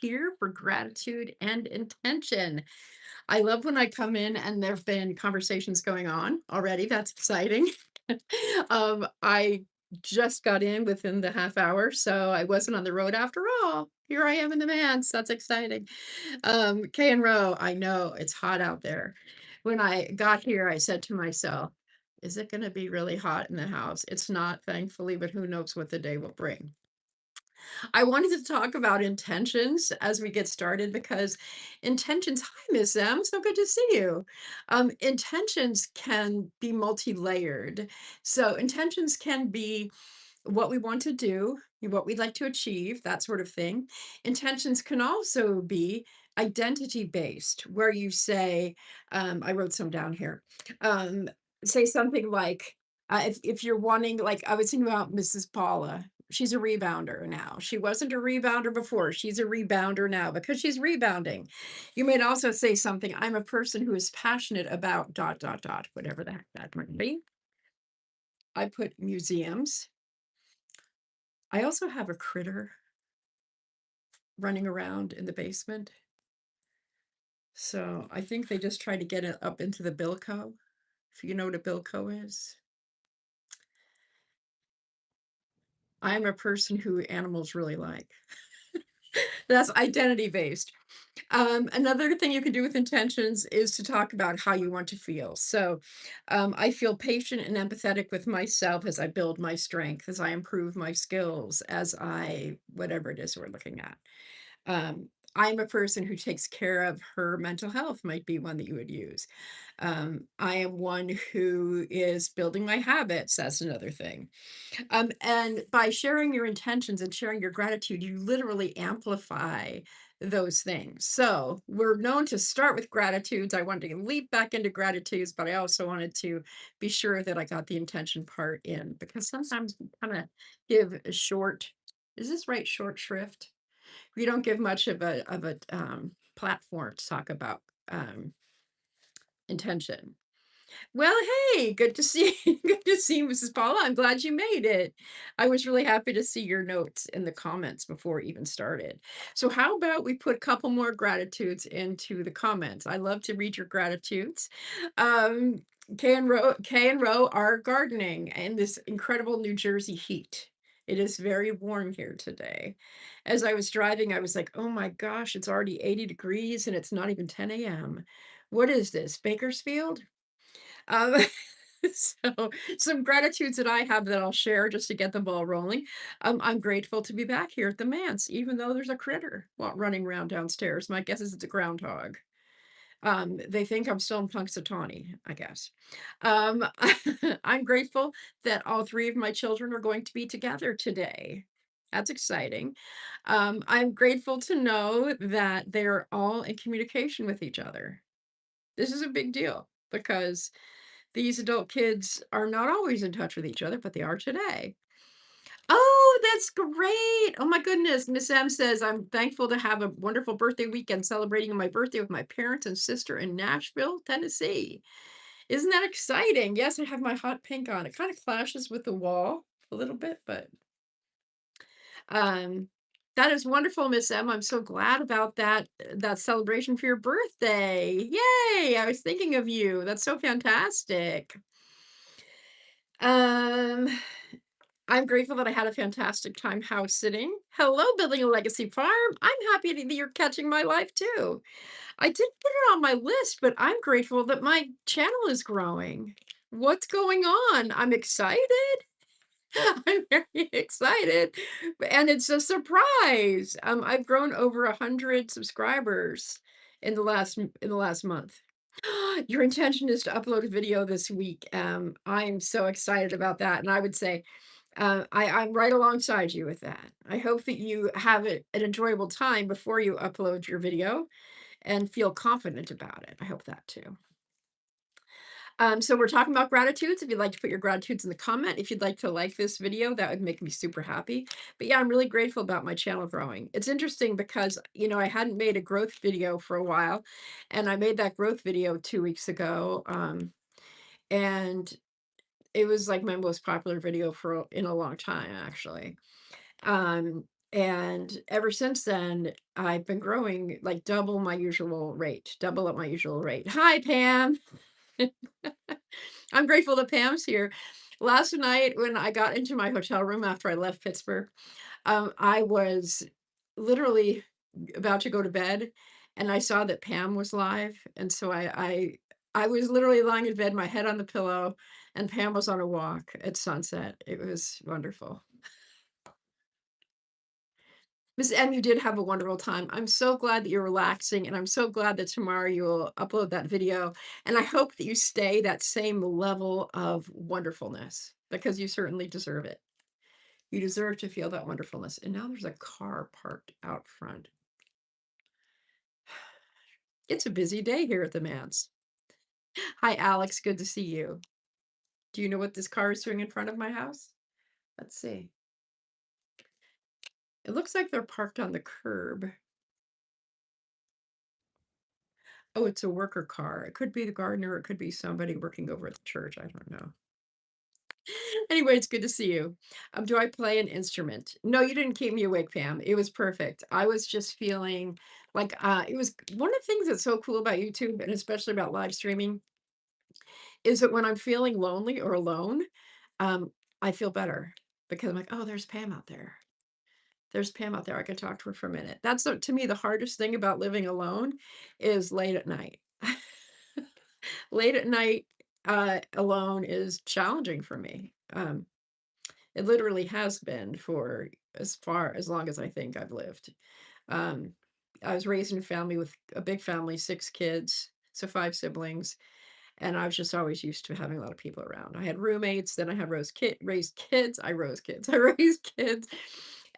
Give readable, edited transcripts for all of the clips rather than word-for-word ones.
here for gratitude and intention. I love when I come in and there've been conversations going on already. That's exciting. I just got in within the half hour, so I wasn't on the road after all. Here I am in the manse. That's exciting. K and Row, I know it's hot out there. When I got here, I said to myself, is it going to be really hot in the house? It's not, thankfully, but who knows what the day will bring. I wanted to talk about intentions as we get started because intentions, hi, Miss M, so good to see you. Intentions can be multi layered. So, intentions can be what we want to do, what we'd like to achieve, that sort of thing. Intentions can also be identity based, where you say, I wrote some down here, um, say something like, if you're wanting, like I was thinking about Mrs. Paula. She's a rebounder now. She wasn't a rebounder before. She's a rebounder now because she's rebounding. You might also say something, I'm a person who is passionate about dot, dot, dot, whatever the heck that might be. I put museums. I also have a critter running around in the basement. So I think they just try to get it up into the bilco, if you know what a bilco is. I'm a person who animals really like. That's identity based. Another thing you can do with intentions is to talk about how you want to feel. So I feel patient and empathetic with myself as I build my strength, as I improve my skills, as I, whatever it is we're looking at. I'm a person who takes care of her mental health, might be one that you would use. I am one who is building my habits. That's another thing. And by sharing your intentions and sharing your gratitude, you literally amplify those things. So we're known to start with gratitudes. I wanted to leap back into gratitudes, but I also wanted to be sure that I got the intention part in because sometimes we kind of give a short, is this right? Short shrift. We don't give much of a platform to talk about intention. Well, hey, good to see good to see you, Mrs. Paula. I'm glad you made it. I was really happy to see your notes in the comments before it even started. So how about we put a couple more gratitudes into the comments? I love to read your gratitudes. Um, Kay and Row are gardening in this incredible New Jersey heat. It is very warm here today. As I was driving, I was like, oh my gosh, it's already 80 degrees and it's not even 10 a.m. What is this, Bakersfield? Um, so some gratitudes that I have that I'll share just to get the ball rolling. I'm grateful to be back here at the manse, even though there's a critter running around downstairs. My guess is it's a groundhog. They think I'm still in Punxsutawney, I guess. Um, I'm grateful that all three of my children are going to be together today. That's exciting. I'm grateful to know that they're all in communication with each other. This is a big deal because these adult kids are not always in touch with each other, but they are today. Oh, that's great. Oh my goodness. Miss M says, I'm thankful to have a wonderful birthday weekend celebrating my birthday with my parents and sister in Nashville, Tennessee. Isn't that exciting? Yes, I have my hot pink on. It kind of clashes with the wall a little bit, but um that is wonderful, Miss M. I'm so glad about that celebration for your birthday. Yay! I was thinking of you. That's so fantastic. Um, I'm grateful that I had a fantastic time house sitting. Hello, building a legacy farm. I'm happy that you're catching my life too. I didn't put it on my list, but I'm grateful that my channel is growing. What's going on? I'm excited. I'm very excited, and it's a surprise. I've grown over 100 subscribers in the last month. Your intention is to upload a video this week. I'm so excited about that, and I would say I'm right alongside you with that. I hope that you have an enjoyable time before you upload your video and feel confident about it. I hope that too. So we're talking about gratitudes. If you'd like to put your gratitudes in the comment, if you'd like to like this video, that would make me super happy. But yeah, I'm really grateful about my channel growing. It's interesting because, I hadn't made a growth video for a while, and I made that growth video 2 weeks ago. And it was like my most popular video in a long time, actually. And ever since then, I've been growing like double my usual rate, double at my usual rate. Hi, Pam. I'm grateful that Pam's here. Last night, when I got into my hotel room after I left Pittsburgh, I was literally about to go to bed, and I saw that Pam was live, and so I was literally lying in bed, my head on the pillow, and Pam was on a walk at sunset. It was wonderful. Miss M, you did have a wonderful time. I'm so glad that you're relaxing, and I'm so glad that tomorrow you'll upload that video. And I hope that you stay that same level of wonderfulness because you certainly deserve it. You deserve to feel that wonderfulness. And now there's a car parked out front. It's a busy day here at the Mans. Hi, Alex. Good to see you. Do you know what this car is doing in front of my house? Let's see. It looks like they're parked on the curb. Oh, it's a worker car. It could be the gardener. It could be somebody working over at the church. I don't know. Anyway, it's good to see you. Do I play an instrument? No, you didn't keep me awake, Pam. It was perfect. I was just feeling like it was one of the things that's so cool about YouTube and especially about live streaming is that when I'm feeling lonely or alone, um, I feel better because I'm like, oh, there's Pam out there. There's Pam out there. I can talk to her for a minute. That's to me the hardest thing about living alone is late at night. Late at night alone is challenging for me. It literally has been for as long as I think I've lived. Um, I was raised in a family with a big family, 6 kids, so 5 siblings, and I was just always used to having a lot of people around. I had roommates, then I had raised kids, I rose kids, I raised kids.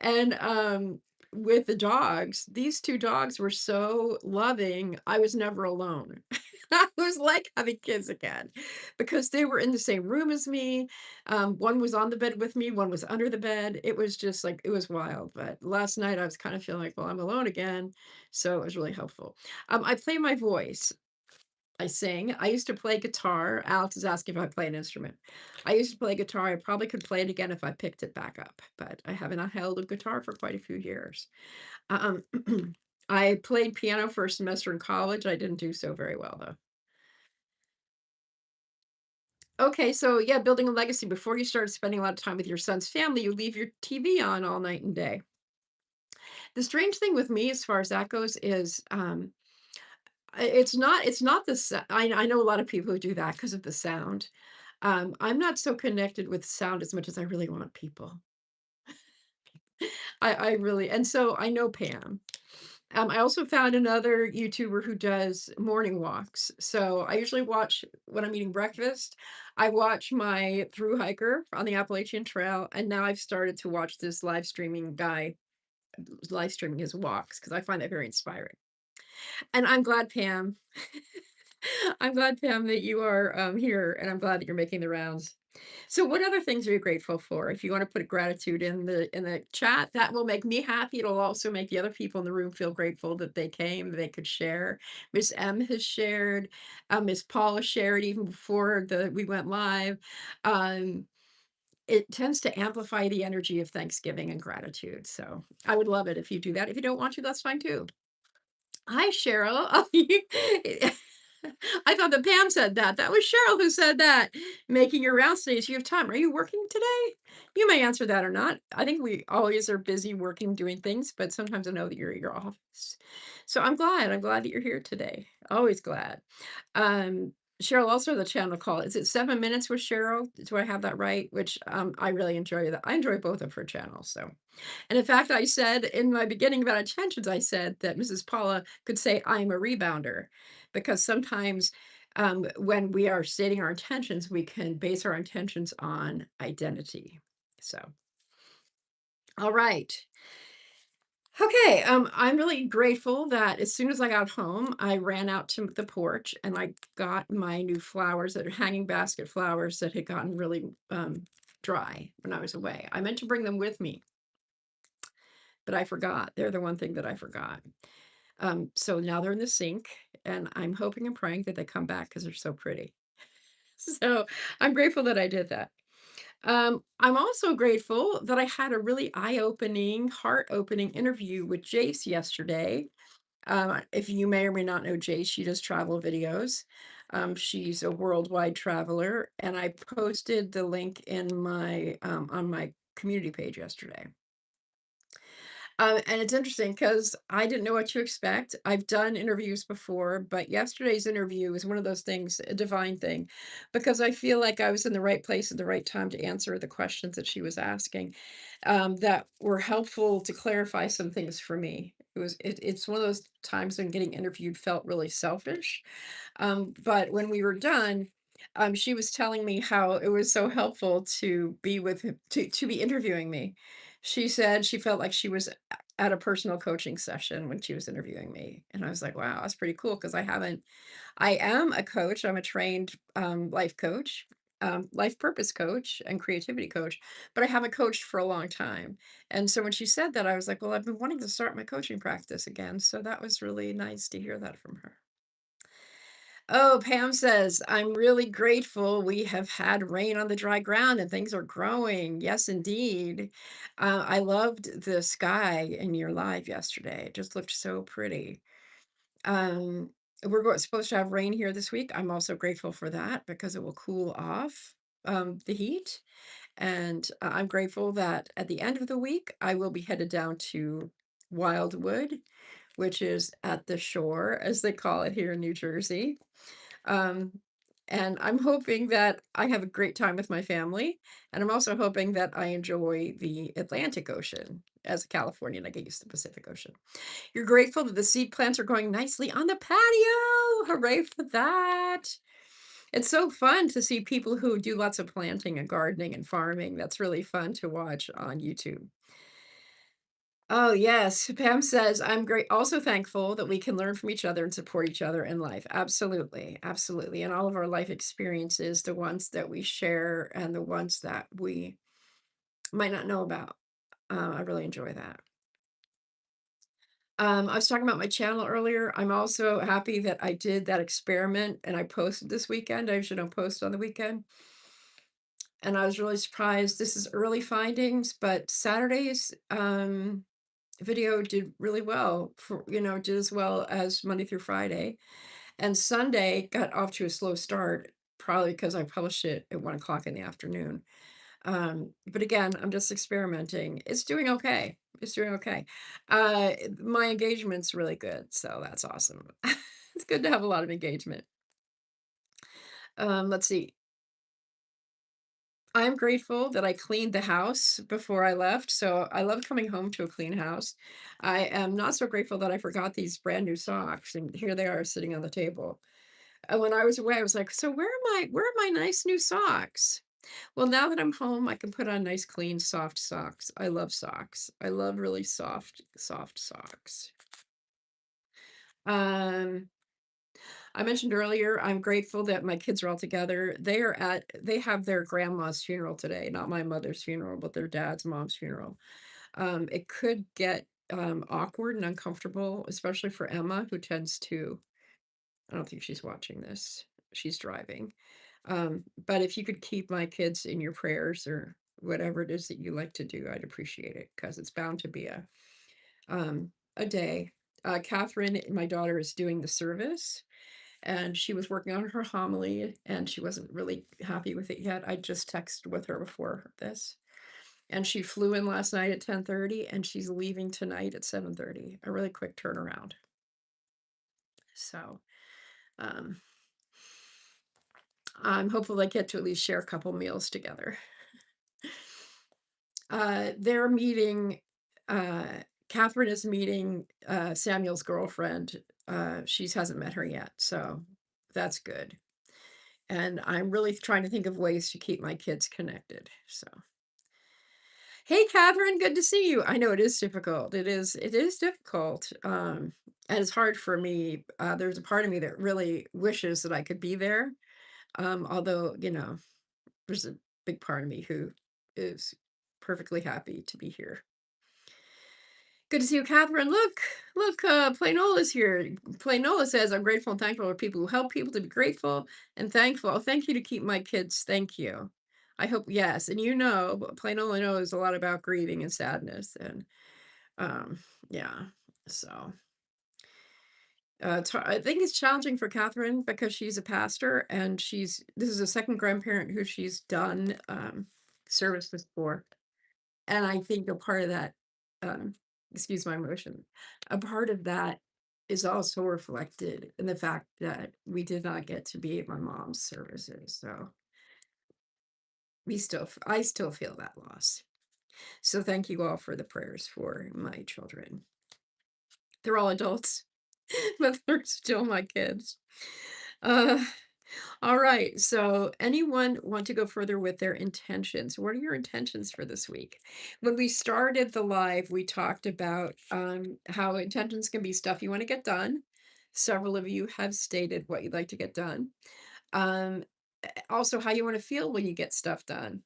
And with the dogs, these 2 dogs were so loving, I was never alone. I was like having kids again because they were in the same room as me. One was on the bed with me, one was under the bed. It was just like it was wild. But last night I was kind of feeling like, well, I'm alone again. So it was really helpful. I play my voice. I sing. I used to play guitar. Alex is asking if I play an instrument. I used to play guitar. I probably could play it again if I picked it back up, but I haven't held a guitar for quite a few years. Um, I played piano for a semester in college. I didn't do so very well though. Okay, so yeah, building a legacy. Before you started spending a lot of time with your son's family, you leave your TV on all night and day. The strange thing with me, as far as that goes, is it's not the I know a lot of people who do that because of the sound. I'm not so connected with sound as much as I really want people. I really and so I know Pam. I also found another YouTuber who does morning walks. So I usually watch when I'm eating breakfast. I watch my through hiker on the Appalachian Trail, and now I've started to watch this live streaming guy live streaming his walks because I find that very inspiring. And I'm glad, Pam. I'm glad, Pam, that you are here, and I'm glad that you're making the rounds. So, what other things are you grateful for? If you want to put gratitude in the chat, that will make me happy. It'll also make the other people in the room feel grateful that they came, they could share. Miss M has shared, Miss Paula shared even before we went live. Um, it tends to amplify the energy of Thanksgiving and gratitude. So, I would love it if you do that. If you don't want to, that's fine too. Hi, Cheryl. I thought that Pam said that. That was Cheryl who said that. Making your rounds today so you have time. Are you working today? You may answer that or not. I think we always are busy working, doing things, but sometimes I know that you're at your office. So I'm glad. I'm glad that you're here today. Always glad. Cheryl also the channel call. Is it 7 minutes with Cheryl? Do I have that right? Which I really enjoy that. I enjoy both of her channels. So and in fact, I said in my beginning about intentions, I said that Mrs. Paula could say, I'm a rebounder, because sometimes when we are stating our intentions, we can base our intentions on identity. So, all right. Okay, I'm really grateful that as soon as I got home, I ran out to the porch and I got my new flowers that are hanging basket flowers that had gotten really dry when I was away. I meant to bring them with me, but I forgot. They're the one thing that I forgot. So now they're in the sink, and I'm hoping and praying that they come back because they're so pretty. So I'm grateful that I did that. I'm also grateful that I had a really eye-opening, heart-opening interview with Jace yesterday. If you may or may not know Jace, she does travel videos. She's a worldwide traveler, and I posted the link in my on my community page yesterday. And it's interesting because I didn't know what to expect. I've done interviews before, but yesterday's interview was one of those things, a divine thing, because I feel like I was in the right place at the right time to answer the questions that she was asking, that were helpful to clarify some things for me. It's one of those times when getting interviewed felt really selfish, but when we were done, she was telling me how it was so helpful to be with him, to be interviewing me. She said she felt like she was at a personal coaching session when she was interviewing me, and I was like, "Wow, that's pretty cool." Because I am a coach. I'm a trained life coach, life purpose coach, and creativity coach, but I haven't coached for a long time. And so when she said that, I was like, "Well, I've been wanting to start my coaching practice again." So that was really nice to hear that from her. Oh, Pam says, I'm really grateful we have had rain on the dry ground and things are growing. Yes, indeed. I loved the sky in your live yesterday. It just looked so pretty. Um, supposed to have rain here this week. I'm also grateful for that because it will cool off the heat. And I'm grateful that at the end of the week, I will be headed down to Wildwood, which is at the shore, as they call it here in New Jersey. Um, and I'm hoping that I have a great time with my family, and I'm also hoping that I enjoy the Atlantic Ocean. As a Californian, I get used to the Pacific Ocean. You're grateful that the seed plants are going nicely on the patio. Hooray for that. It's so fun to see people who do lots of planting and gardening and farming. That's really fun to watch on YouTube. Oh, yes. Pam says, I'm great, also thankful that we can learn from each other and support each other in life. Absolutely. Absolutely. And all of our life experiences, the ones that we share and the ones that we might not know about. I really enjoy that. I was talking about my channel earlier. I'm also happy that I did that experiment and I posted this weekend. I usually don't post on the weekend. And I was really surprised. This is early findings, but Saturday's video did really well for, did as well as Monday through Friday. And Sunday got off to a slow start, probably because I published it at 1 o'clock in the afternoon. But again, I'm just experimenting. It's doing okay. It's doing okay. My engagement's really good, so that's awesome. It's good to have a lot of engagement. Let's see. I'm grateful that I cleaned the house before I left, so I love coming home to a clean house. I am not so grateful that I forgot these brand new socks, and here they are sitting on the table. And when I was away, I was like, "So where are my nice new socks?" Well, now that I'm home, I can put on nice, clean, soft socks. I love socks. I love really soft, soft socks. Um, I mentioned earlier, I'm grateful that my kids are all together. They have their grandma's funeral today, not my mother's funeral, but their dad's mom's funeral. It could get awkward and uncomfortable, especially for Emma, who tends to, I don't think she's watching this. She's driving. But if you could keep my kids in your prayers or whatever it is that you like to do, I'd appreciate it because it's bound to be a day. Catherine, my daughter, is doing the service and she was working on her homily and she wasn't really happy with it yet. I just texted with her before this. And she flew in last night at 10:30 and she's leaving tonight at 7:30. A really quick turnaround. So, um, I'm hopeful they get to at least share a couple meals together. They're meeting, uh, Catherine is meeting Samuel's girlfriend. She hasn't met her yet, so that's good. And I'm really trying to think of ways to keep my kids connected. So, hey, Catherine, good to see you. I know it is difficult. It is difficult. And it's hard for me. There's a part of me that really wishes that I could be there. Although, there's a big part of me who is perfectly happy to be here. Good to see you, Catherine. Look, Plainola's here. Plainola says, I'm grateful and thankful for people who help people to be grateful and thankful. Oh, thank you to keep my kids. Thank you. I hope yes, and plain old knows a lot about grieving and sadness, and, um, yeah, so, I think it's challenging for Catherine because she's a pastor, and this is a second grandparent who she's done, services for, and I think a part of that, um, excuse my emotion, a part of that is also reflected in the fact that we did not get to be at my mom's services, so I still feel that loss. So thank you all for the prayers for my children. They're all adults, but they're still my kids. Uh, all right. So anyone want to go further with their intentions? What are your intentions for this week? When we started the live, we talked about how intentions can be stuff you want to get done. Several of you have stated what you'd like to get done. Um, Also, how you want to feel when you get stuff done.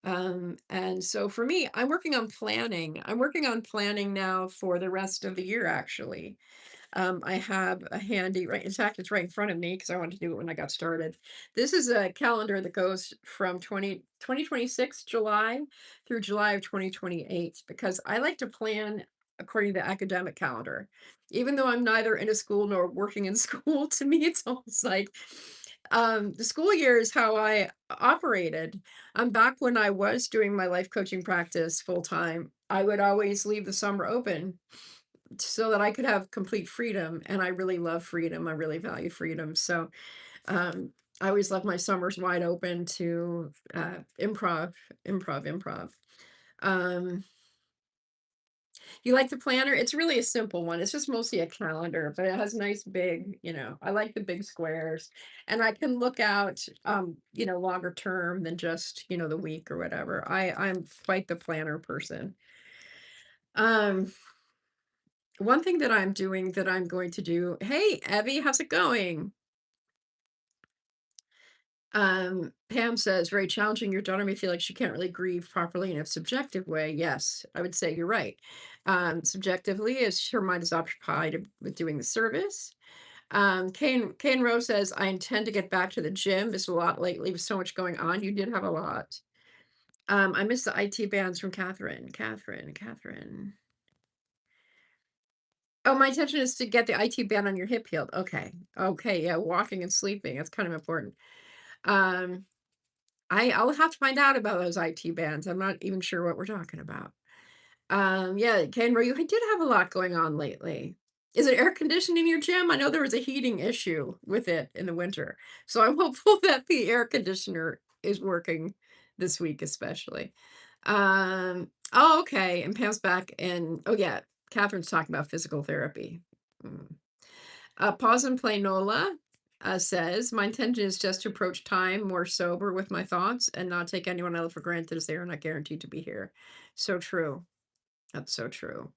And so for me, I'm working on planning. I'm working on planning now for the rest of the year, actually. I have a handy, right? In fact, it's right in front of me because I wanted to do it when I got started. This is a calendar that goes from 2026 July through July of 2028 because I like to plan according to the academic calendar. Even though I'm neither in a school nor working in school, to me, it's almost like the school year is how I operated. Back when I was doing my life coaching practice full time, I would always leave the summer open so that I could have complete freedom, and I really love freedom, I really value freedom, so, um, I always left my summers wide open to, improv. Um, you like the planner? It's really a simple one, it's just mostly a calendar, but it has nice big, I like the big squares, and I can look out, longer term than just, the week or whatever. I'm quite the planner person. Um One thing that I'm doing that I'm going to do, hey, Evie, how's it going? Pam says, very challenging. Your daughter may feel like she can't really grieve properly in a subjective way. Yes, I would say you're right. Subjectively, as her mind is occupied with doing the service. Kane Rose says, I intend to get back to the gym. It's a lot lately with so much going on. You did have a lot. I missed the IT bands from Catherine. Oh, my intention is to get the IT band on your hip healed. Okay. Okay. Yeah. Walking and sleeping. That's kind of important. Um, I'll have to find out about those IT bands. I'm not even sure what we're talking about. Yeah, Canberra, you did have a lot going on lately. Is it air conditioning in your gym? I know there was a heating issue with it in the winter. So I'm hopeful that the air conditioner is working this week, especially. Oh, okay. And Pam's back and oh yeah, Catherine's talking about physical therapy. Mm. Pause and play Nola says, my intention is just to approach time more sober with my thoughts and not take anyone else for granted as they are not guaranteed to be here. So true. That's so true.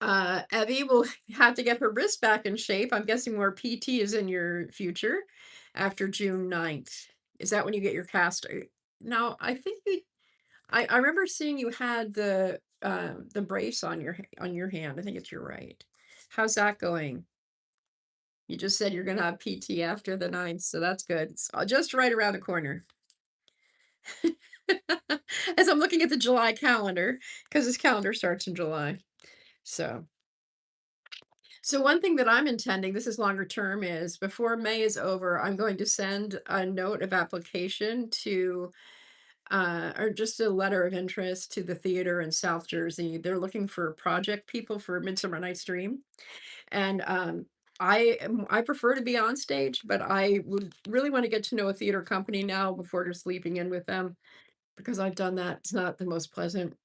Evie will have to get her wrist back in shape. I'm guessing more PT is in your future after June 9th. Is that when you get your cast? No, I think I remember seeing you had the brace on on your hand. I think it's your right. How's that going? You just said you're gonna have PT after the 9th, so that's good. It's just right around the corner. As I'm looking at the July calendar, because this calendar starts in July. So so one thing that I'm intending, this is longer term, is before May is over, I'm going to send a note of application to or just a letter of interest to the theater in South Jersey. They're looking for project people for Midsummer Night's Dream. And I prefer to be on stage, but I would really want to get to know a theater company now before just leaping in with them because I've done that. It's not the most pleasant.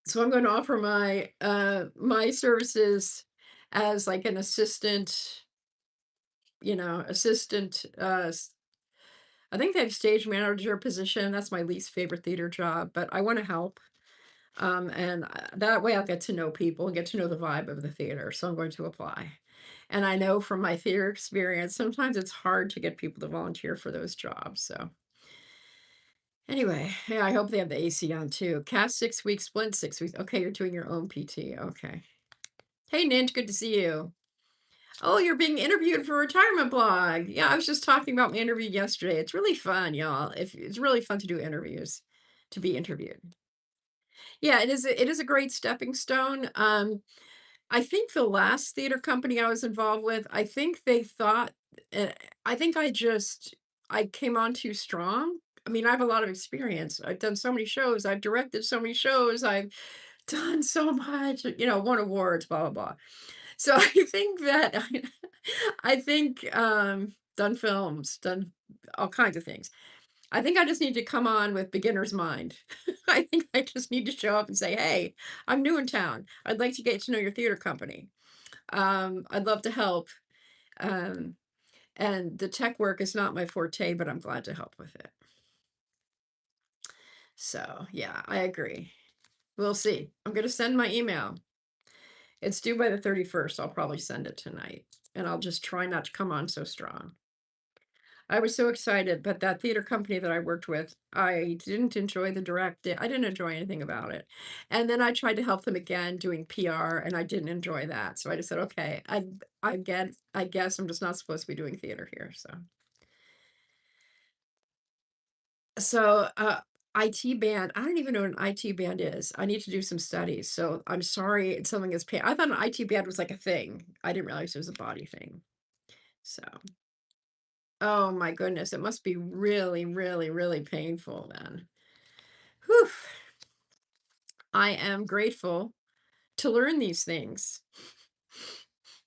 So I'm going to offer my services as like an assistant, assistant I think they have stage manager position. That's my least favorite theater job, but I want to help. And that way I'll get to know people and get to know the vibe of the theater. So I'm going to apply. And I know from my theater experience, sometimes it's hard to get people to volunteer for those jobs. So anyway, yeah, I hope they have the AC on too. Cast 6 weeks, splint 6 weeks. Okay, you're doing your own PT. Okay. Hey, Ninja, good to see you. Oh, you're being interviewed for retirement blog. Yeah, I was just talking about my interview yesterday. It's really fun, y'all. If it's really fun to do interviews, to be interviewed. Yeah, it is a great stepping stone. I think the last theater company I was involved with, I think they thought, uh, I think I came on too strong. I mean, I have a lot of experience. I've done so many shows. I've directed so many shows. I've done so much, won awards, blah, blah, blah. So I think that I think, done films, done all kinds of things. I think I just need to come on with beginner's mind. I think I just need to show up and say, "Hey, I'm new in town. I'd like to get to know your theater company. I'd love to help." Um, and the tech work is not my forte, but I'm glad to help with it. So, yeah, I agree. We'll see. I'm going to send my email. It's due by the 31st. I'll probably send it tonight. And I'll just try not to come on so strong. I was so excited, but that theater company that I worked with, I didn't enjoy I didn't enjoy anything about it. And then I tried to help them again doing PR and I didn't enjoy that. So I just said, okay, I guess I'm just not supposed to be doing theater here. So IT band, I don't even know what an IT band is. I need to do some studies. So I'm sorry it's something that's paid. I thought an IT band was like a thing. I didn't realize it was a body thing. So oh my goodness, it must be really, really, really painful then. Whew. I am grateful to learn these things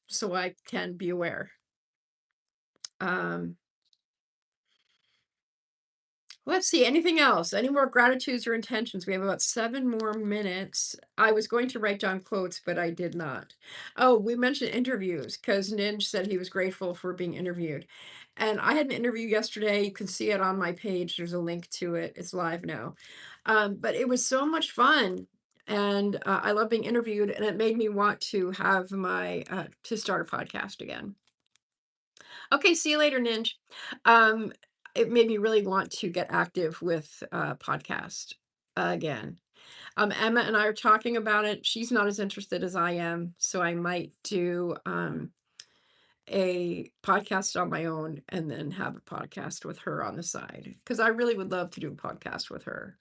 so I can be aware. Um, let's see, anything else? Any more gratitudes or intentions? We have about 7 more minutes. I was going to write down quotes, but I did not. Oh, we mentioned interviews because Ninj said he was grateful for being interviewed. And I had an interview yesterday. You can see it on my page. There's a link to it. It's live now. But it was so much fun. And I love being interviewed, and it made me want to have to start a podcast again. Okay, see you later, Ninj. Um, it made me really want to get active with podcast again. Emma and I are talking about it. She's not as interested as I am, so I might do a podcast on my own and then have a podcast with her on the side because I really would love to do a podcast with her.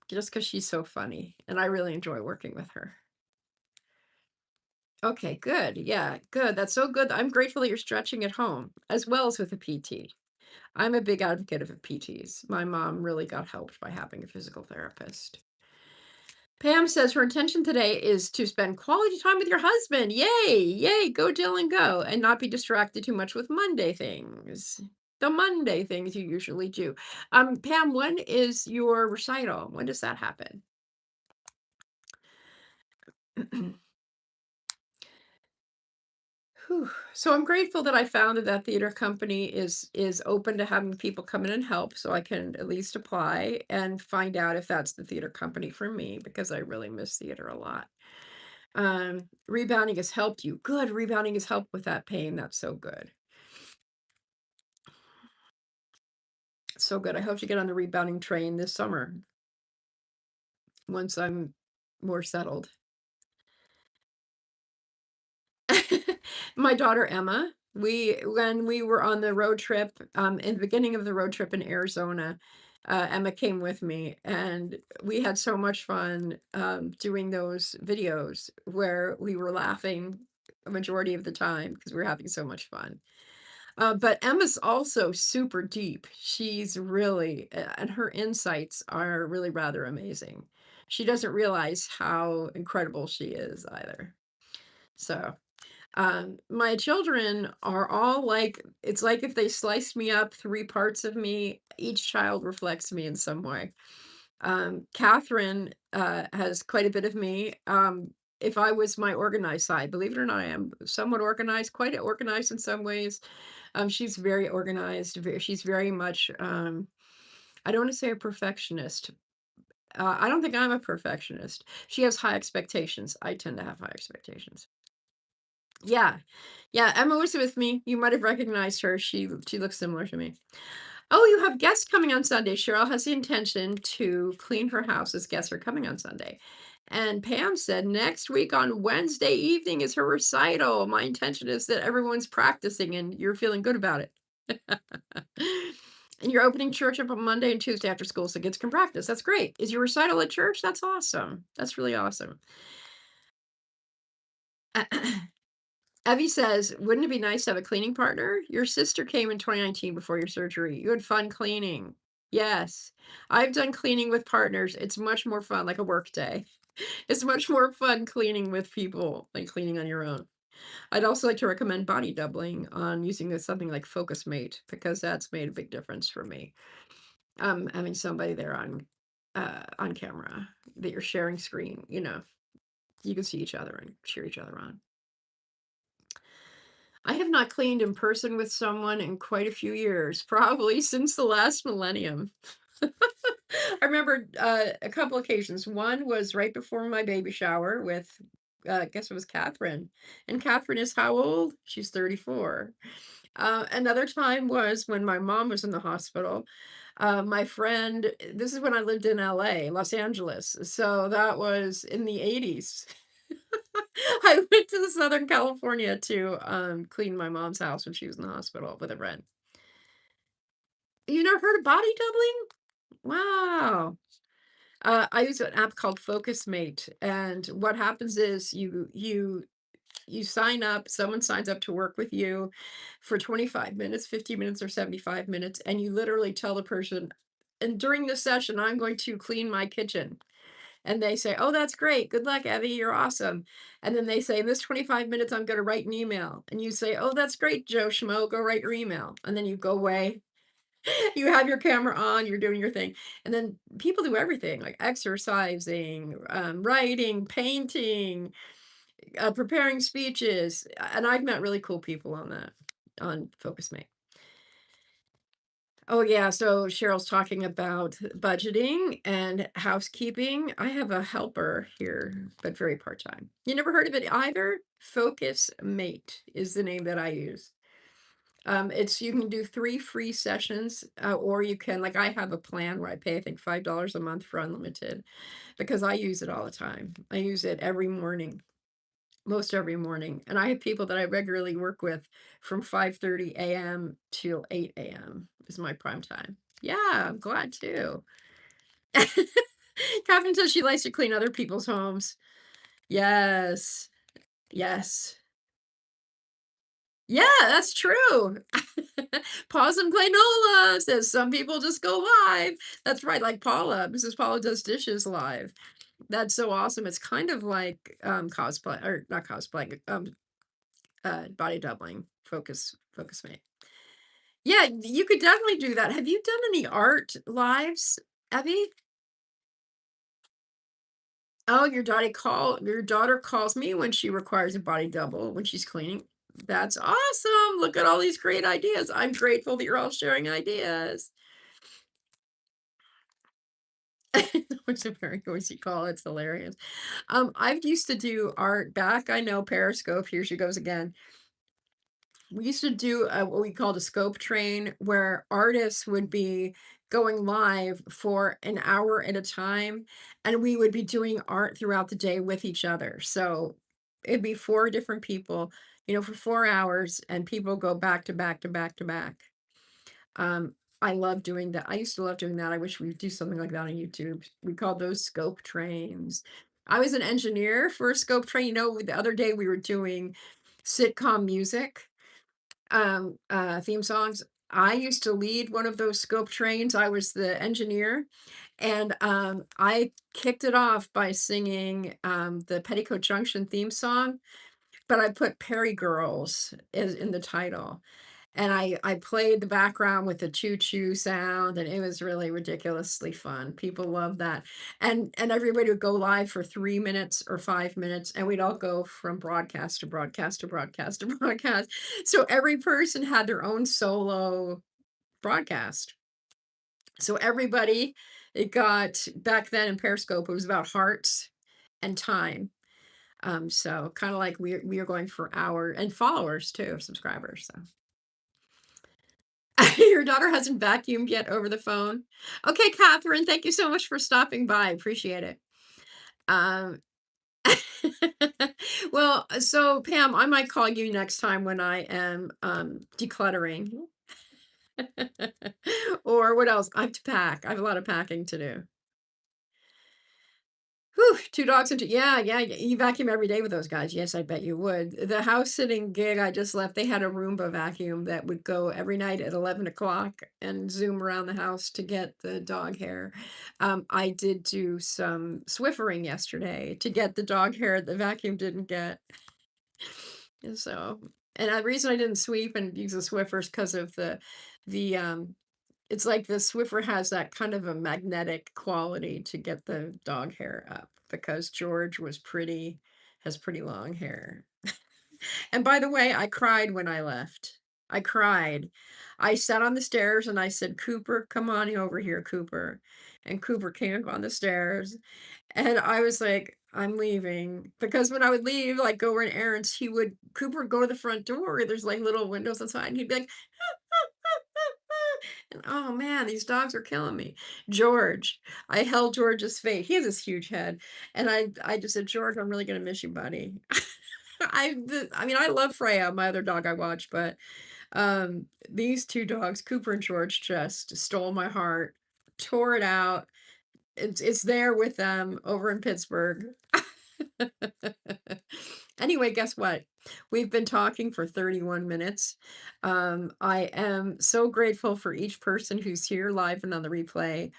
Just because she's so funny, and I really enjoy working with her. Okay, good. Yeah, good. That's so good. I'm grateful that you're stretching at home as well as with a PT. I'm a big advocate of PTs. My mom really got helped by having a physical therapist. Pam says her intention today is to spend quality time with your husband. Yay, yay, go Dylan, go, and not be distracted too much with Monday things. The Monday things you usually do. Pam, when is your recital? When does that happen? Whew. So I'm grateful that I found that that theater company is open to having people come in and help, so I can at least apply and find out if that's the theater company for me because I really miss theater a lot. Rebounding has helped you. Good, rebounding has helped with that pain. That's so good. So good. I hope to get on the rebounding train this summer once I'm more settled. My daughter Emma, when we were on the road trip, in the beginning of the road trip in Arizona, Emma came with me, and we had so much fun doing those videos where we were laughing a majority of the time because we were having so much fun. But Emma's also super deep. She's really, and her insights are really rather amazing. She doesn't realize how incredible she is either. So my children are all like, it's like if they sliced me up 3 parts of me, each child reflects me in some way. Catherine has quite a bit of me. If I was my organized side, believe it or not, I am somewhat organized, quite organized in some ways. She's very organized. She's very much, I don't want to say a perfectionist. I don't think I'm a perfectionist. She has high expectations. I tend to have high expectations. Yeah. Yeah, Emma was with me. You might have recognized her. She looks similar to me. Oh, you have guests coming on Sunday. Cheryl has the intention to clean her house as guests are coming on Sunday. And Pam said, "Next week on Wednesday evening is her recital. My intention is that everyone's practicing and you're feeling good about it." And you're opening church up on Monday and Tuesday after school so kids can practice. That's great. Is your recital at church? That's awesome. That's really awesome. Evie says, "Wouldn't it be nice to have a cleaning partner? Your sister came in 2019 before your surgery. You had fun cleaning." Yes. I've done cleaning with partners. It's much more fun, like a work day. It's much more fun cleaning with people than cleaning on your own. I'd also like to recommend body doubling on using something like Focus Mate because that's made a big difference for me. Having somebody there on camera that you're sharing screen, you can see each other and cheer each other on. I have not cleaned in person with someone in quite a few years, probably since the last millennium. I remember a couple occasions. One was right before my baby shower with, I guess it was Catherine. And Catherine is how old? She's 34. Another time was when my mom was in the hospital. My friend, this is when I lived in LA, Los Angeles. So that was in the 80s. I went to the Southern California to clean my mom's house when she was in the hospital with a friend. You never heard of body doubling? Wow. I use an app called Focus Mate, and what happens is you sign up, someone signs up to work with you for 25 minutes, 50 minutes, or 75 minutes, and you literally tell the person, and during this session, I'm going to clean my kitchen. And they say, "Oh, that's great. Good luck, Evie. You're awesome." And then they say, "In this 25 minutes, I'm going to write an email." And you say, "Oh, that's great, Joe Schmo. Go write your email." And then you go away. You have your camera on, you're doing your thing. And then people do everything like exercising, writing, painting, preparing speeches. And I've met really cool people on that, on Focus Mate. Oh, yeah. So Cheryl's talking about budgeting and housekeeping. I have a helper here, but very part time. You never heard of it either? Focus Mate is the name that I use. It's you can do 3 free sessions, or you can like I have a plan where I pay I think $5 a month for unlimited because I use it all the time. I use it every morning, most every morning, and I have people that I regularly work with from 5:30 a.m. till 8 a.m. is my prime time. Yeah, I'm glad too. Catherine says she likes to clean other people's homes. Yes. Yes. Yeah, that's true. Pause and play Nola says some people just go live. That's right, like Paula. Mrs. Paula does dishes live. That's so awesome. It's kind of like cosplay or not cosplay, body doubling. Focus mate. Yeah, you could definitely do that. Have you done any art lives, Abby? Oh, your daughter calls me when she requires a body double when she's cleaning. That's awesome. Look at all these great ideas. I'm grateful that you're all sharing ideas. It's a very noisy call. It's hilarious. I've used to do art back. I know Periscope. Here she goes again. We used to do what we called a scope train, where artists would be going live for an hour at a time, and we would be doing art throughout the day with each other. So it'd be 4 different people, for 4 hours, and people go back to back to back to back. I love doing that. I used to love doing that. I wish we'd do something like that on YouTube. We called those scope trains. I was an engineer for a scope train. The other day we were doing sitcom music, theme songs. I used to lead one of those scope trains. I was the engineer, and I kicked it off by singing the Petticoat Junction theme song, but I put Perry Girls in the title. And I played the background with the choo-choo sound, and it was really ridiculously fun. People loved that. And everybody would go live for 3 minutes or 5 minutes, and we'd all go from broadcast to broadcast to broadcast to broadcast. So every person had their own solo broadcast. So everybody it got back then in Periscope, it was about hearts and time. So kind of like we are going for hour and followers too, subscribers. So your daughter hasn't vacuumed yet over the phone. Okay, Catherine, thank you so much for stopping by. Appreciate it. Um, well, so Pam, I might call you next time when I am decluttering. Or what else? I have to pack. I have a lot of packing to do. Whew, 2 dogs and 2 yeah, yeah, you vacuum every day with those guys. Yes, I bet you would. The house sitting gig I just left, they had a Roomba vacuum that would go every night at 11 o'clock and zoom around the house to get the dog hair. I did do some Swiffering yesterday to get the dog hair the vacuum didn't get. And so and the reason I didn't sweep and use the Swiffer is because of the it's like the Swiffer has that kind of a magnetic quality to get the dog hair up because George was pretty has pretty long hair. And by the way, I cried when I left. I cried. I sat on the stairs and I said, "Cooper, come on over here, Cooper." And Cooper came up on the stairs and I was like, "I'm leaving." Because when I would leave, like go run errands, Cooper would go to the front door. There's like little windows outside, and he'd be like, and oh man, these dogs are killing me. George, I held George's face. He has this huge head. And I just said, George, I'm really gonna miss you, buddy. I mean, I love Freya, my other dog I watch, but these two dogs, Cooper and George, just stole my heart, tore it out. It's there with them over in Pittsburgh. Anyway, guess what? We've been talking for 31 minutes. I am so grateful for each person who's here live and on the replay.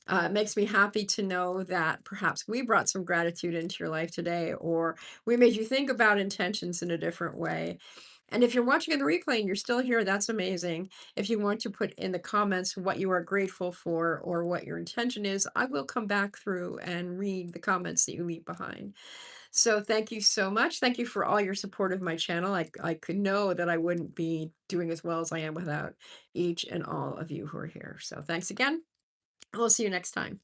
It makes me happy to know that perhaps we brought some gratitude into your life today, or we made you think about intentions in a different way. And if you're watching in the replay and you're still here, that's amazing. If you want to put in the comments what you are grateful for or what your intention is, I will come back through and read the comments that you leave behind. So thank you so much. Thank you for all your support of my channel. I could know that I wouldn't be doing as well as I am without each and all of you who are here. So thanks again. We'll see you next time.